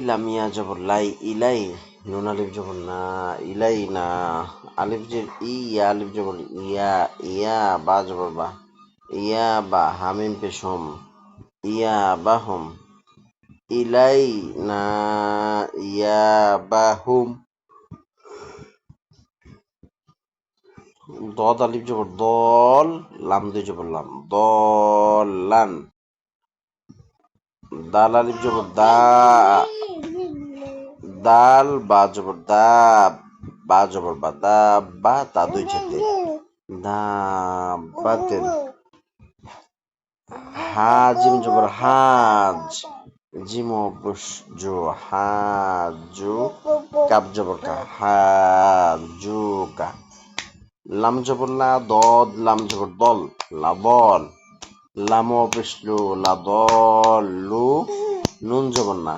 লামিয়া জবর লাই ইলাই, নুন আলিফ জবর না ইলাই না, আলিফ জের ইয়া আলিফ জবর ইয়া ইয়া, বা জবর বা ইয়া বা, হামিম পেশম ইয়া বাহুম, ইলাই না ইয়া বাহুম। দদ আলিফ জবর দল, লাম দুই জবর লাম দলান, দাল আলিফ জবর দা, দাল বা জবর দা, বা জবর বা দা বা, তা দুই যেতে দা বাতেন। হাজিম জবর হাজ, জিম জো হাজু, কাব জবর কা হাজু কা, লাম জবর লা দদ, লাম জবর দল লাবল, লাম পেশলু লা দলু, নুন জবর না